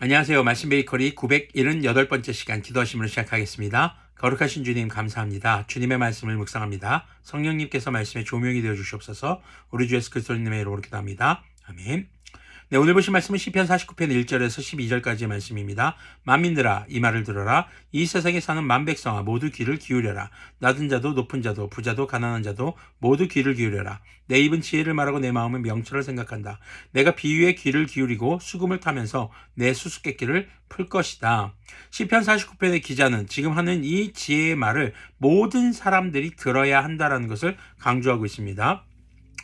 안녕하세요. 말씀 베이커리 978번째 시간 기도하심으로 시작하겠습니다. 거룩하신 주님 감사합니다. 주님의 말씀을 묵상합니다. 성령님께서 말씀의 조명이 되어 주시옵소서. 우리 주 예수 그리스도님의 이름으로 기도합니다. 아멘. 네, 오늘 보신 말씀은 시편 49편 1절에서 12절까지의 말씀입니다. 만민들아 이 말을 들어라. 이 세상에 사는 만백성아 모두 귀를 기울여라. 낮은 자도 높은 자도 부자도 가난한 자도 모두 귀를 기울여라. 내 입은 지혜를 말하고 내 마음은 명철을 생각한다. 내가 비유에 귀를 기울이고 수금을 타면서 내 수수께끼를 풀 것이다. 시편 49편의 기자는 지금 하는 이 지혜의 말을 모든 사람들이 들어야 한다는 것을 강조하고 있습니다.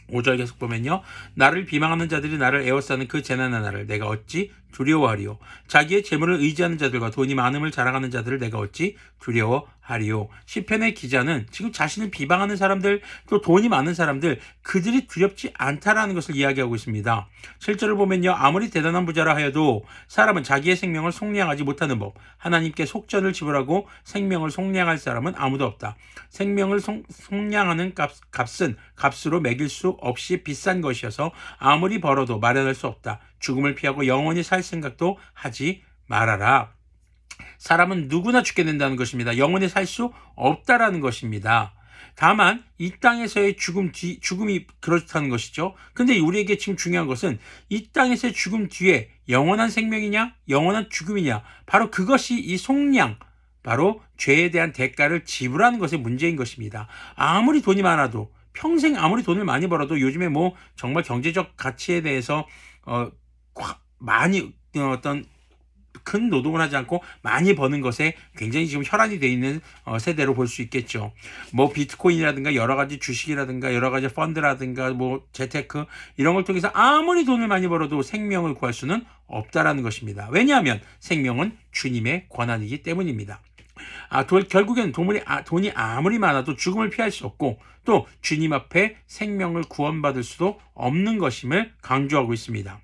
5절 계속 보면요. 나를 비방하는 자들이 나를 에워싸는 그 재난의 날을 내가 어찌 두려워하리요. 자기의 재물을 의지하는 자들과 돈이 많음을 자랑하는 자들을 내가 어찌 두려워하리요. 시편의 기자는 지금 자신을 비방하는 사람들, 또 돈이 많은 사람들, 그들이 두렵지 않다라는 것을 이야기하고 있습니다. 실제로 보면요. 아무리 대단한 부자라 하여도 사람은 자기의 생명을 속량하지 못하는 법, 하나님께 속전을 지불하고 생명을 속량할 사람은 아무도 없다. 생명을 속량하는 값은 값으로 매길 수 없이 비싼 것이어서 아무리 벌어도 마련할 수 없다. 죽음을 피하고 영원히 살 생각도 하지 말아라. 사람은 누구나 죽게 된다는 것입니다. 영원히 살 수 없다라는 것입니다. 다만 이 땅에서의 죽음이 그렇다는 것이죠. 근데 우리에게 지금 중요한 것은 이 땅에서의 죽음 뒤에 영원한 생명이냐 영원한 죽음이냐, 바로 그것이 이 속량, 바로 죄에 대한 대가를 지불하는 것이 문제인 것입니다. 아무리 돈이 많아도, 평생 아무리 돈을 많이 벌어도, 요즘에 뭐 정말 경제적 가치에 대해서 많이 어떤 큰 노동을 하지 않고 많이 버는 것에 굉장히 지금 혈안이 되어 있는 세대로 볼 수 있겠죠. 뭐 비트코인이라든가 여러 가지 주식이라든가 여러 가지 펀드라든가 뭐 재테크, 이런 걸 통해서 아무리 돈을 많이 벌어도 생명을 구할 수는 없다라는 것입니다. 왜냐하면 생명은 주님의 권한이기 때문입니다. 결국에는 돈이 아무리 많아도 죽음을 피할 수 없고, 또 주님 앞에 생명을 구원받을 수도 없는 것임을 강조하고 있습니다.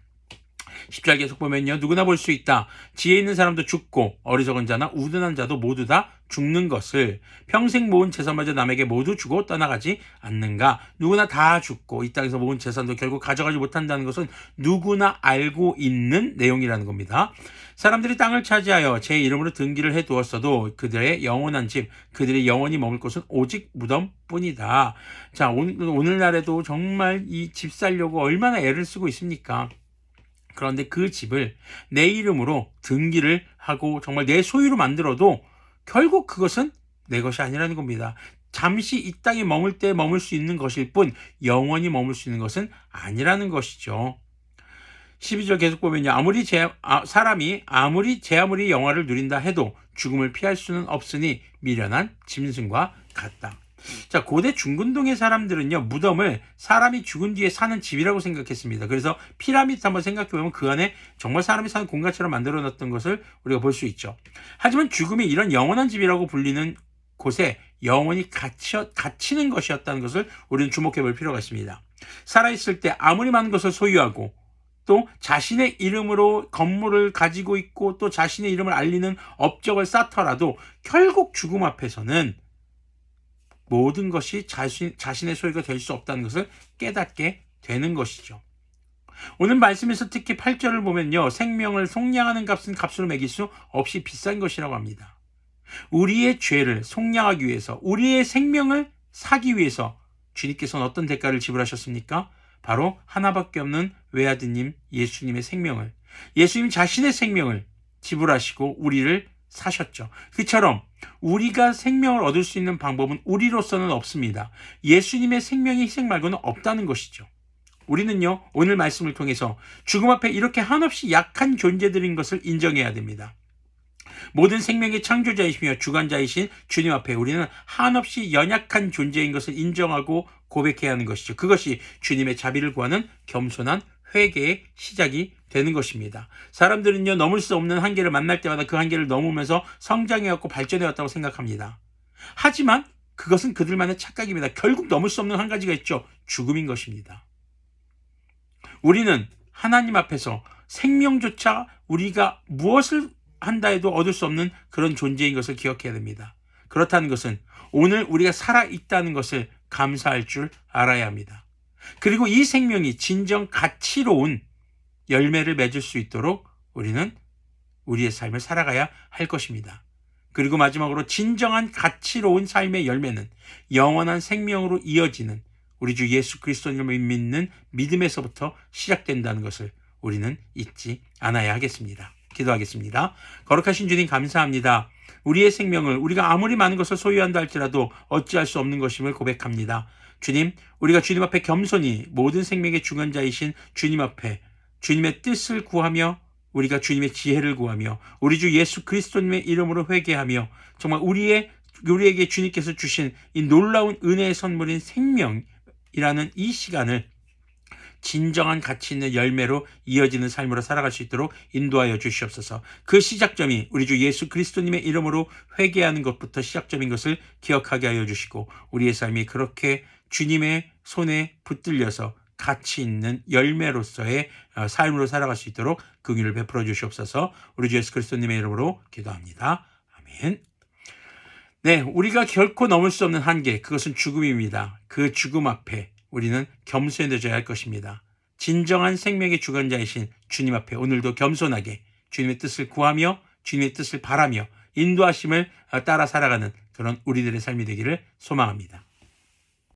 10절 계속 보면요. 누구나 볼 수 있다. 지혜 있는 사람도 죽고 어리석은 자나 우둔한 자도 모두 다 죽는 것을, 평생 모은 재산마저 남에게 모두 주고 떠나가지 않는가. 누구나 다 죽고 이 땅에서 모은 재산도 결국 가져가지 못한다는 것은 누구나 알고 있는 내용이라는 겁니다. 사람들이 땅을 차지하여 제 이름으로 등기를 해두었어도 그들의 영원한 집, 그들이 영원히 머물 곳은 오직 무덤뿐이다. 자, 오늘날에도 정말 이 집 살려고 얼마나 애를 쓰고 있습니까? 그런데 그 집을 내 이름으로 등기를 하고 정말 내 소유로 만들어도 결국 그것은 내 것이 아니라는 겁니다. 잠시 이 땅에 머물 때 머물 수 있는 것일 뿐 영원히 머물 수 있는 것은 아니라는 것이죠. 12절 계속 보면요. 사람이 아무리 제 아무리 영화를 누린다 해도 죽음을 피할 수는 없으니 미련한 짐승과 같다. 자, 고대 중근동의 사람들은요, 무덤을 사람이 죽은 뒤에 사는 집이라고 생각했습니다. 그래서 피라미드 한번 생각해보면 그 안에 정말 사람이 사는 공간처럼 만들어 놨던 것을 우리가 볼 수 있죠. 하지만 죽음이 이런 영원한 집이라고 불리는 곳에 영원히 갇히는 것이었다는 것을 우리는 주목해 볼 필요가 있습니다. 살아있을 때 아무리 많은 것을 소유하고, 또 자신의 이름으로 건물을 가지고 있고, 또 자신의 이름을 알리는 업적을 쌓더라도 결국 죽음 앞에서는 모든 것이 자신의 소유가 될 수 없다는 것을 깨닫게 되는 것이죠. 오늘 말씀에서 특히 8절을 보면요. 생명을 속량하는 값은 값으로 매길 수 없이 비싼 것이라고 합니다. 우리의 죄를 속량하기 위해서, 우리의 생명을 사기 위해서 주님께서는 어떤 대가를 지불하셨습니까? 바로 하나밖에 없는 외아드님 예수님의 생명을, 예수님 자신의 생명을 지불하시고 우리를 사셨죠. 그처럼 우리가 생명을 얻을 수 있는 방법은 우리로서는 없습니다. 예수님의 생명의 희생 말고는 없다는 것이죠. 우리는요, 오늘 말씀을 통해서 죽음 앞에 이렇게 한없이 약한 존재들인 것을 인정해야 됩니다. 모든 생명의 창조자이시며 주관자이신 주님 앞에 우리는 한없이 연약한 존재인 것을 인정하고 고백해야 하는 것이죠. 그것이 주님의 자비를 구하는 겸손한 회개의 시작이 되는 것입니다. 사람들은요, 넘을 수 없는 한계를 만날 때마다 그 한계를 넘으면서 성장해왔고 발전해왔다고 생각합니다. 하지만 그것은 그들만의 착각입니다. 결국 넘을 수 없는 한 가지가 있죠. 죽음인 것입니다. 우리는 하나님 앞에서 생명조차 우리가 무엇을 한다 해도 얻을 수 없는 그런 존재인 것을 기억해야 됩니다. 그렇다는 것은 오늘 우리가 살아있다는 것을 감사할 줄 알아야 합니다. 그리고 이 생명이 진정 가치로운 열매를 맺을 수 있도록 우리는 우리의 삶을 살아가야 할 것입니다. 그리고 마지막으로 진정한 가치로운 삶의 열매는 영원한 생명으로 이어지는 우리 주 예수 그리스도님을 믿는 믿음에서부터 시작된다는 것을 우리는 잊지 않아야 하겠습니다. 기도하겠습니다. 거룩하신 주님 감사합니다. 우리의 생명을 우리가 아무리 많은 것을 소유한다 할지라도 어찌할 수 없는 것임을 고백합니다. 주님, 우리가 주님 앞에 겸손히 모든 생명의 주관자이신 주님 앞에 주님의 뜻을 구하며 우리가 주님의 지혜를 구하며 우리 주 예수 그리스도님의 이름으로 회개하며 정말 우리에게 주님께서 주신 이 놀라운 은혜의 선물인 생명이라는 이 시간을 진정한 가치 있는 열매로 이어지는 삶으로 살아갈 수 있도록 인도하여 주시옵소서. 그 시작점이 우리 주 예수 그리스도님의 이름으로 회개하는 것부터 시작점인 것을 기억하게 하여 주시고 우리의 삶이 그렇게 주님의 손에 붙들려서 가치 있는 열매로서의 삶으로 살아갈 수 있도록 긍휼을 베풀어 주시옵소서. 우리 주 예수 그리스도님의 이름으로 기도합니다. 아멘. 네, 우리가 결코 넘을 수 없는 한계, 그것은 죽음입니다. 그 죽음 앞에 우리는 겸손해져야 할 것입니다. 진정한 생명의 주관자이신 주님 앞에 오늘도 겸손하게 주님의 뜻을 구하며 주님의 뜻을 바라며 인도하심을 따라 살아가는 그런 우리들의 삶이 되기를 소망합니다.